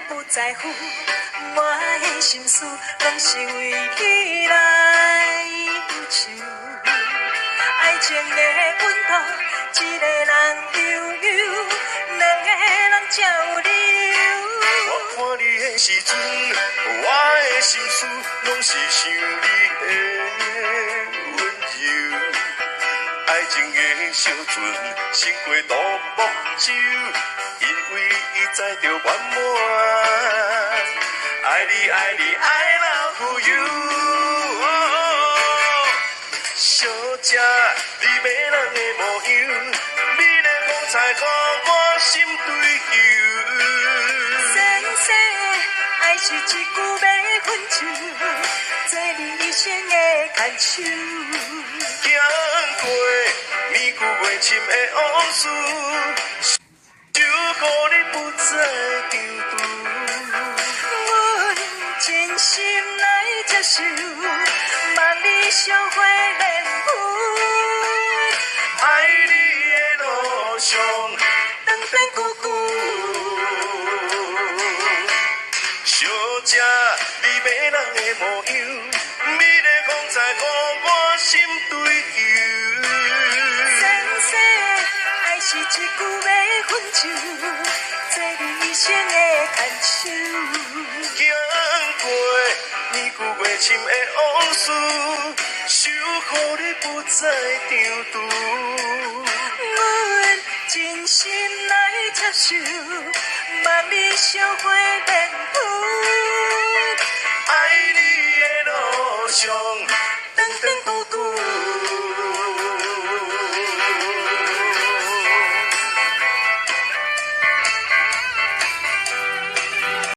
不在乎，我的心思拢是为你来忧愁。爱情的温度，一个人悠悠，两个人才有理由。我看你的时阵，我的心思拢是想你的温柔。爱情的小船，胜过独木舟，因为伊载着圆满。爱你爱你爱love you，小姐，你迷人的模样，美丽风采予我心追求。先生，爱是一句要分手，做你一生的牵手。行过绵久月深的往事，就乎你不再丢除。阮真心来接受，望你相会幸福。爱你的路上，长长久久。小姐，你迷人的模样，美丽风采予我心追求。先生，爱是一句要分手，做你一生的牵手。行过绵久月深的往事，想乎你不再丢除。阮真心来接受，望你相会幸福。爱你的路上。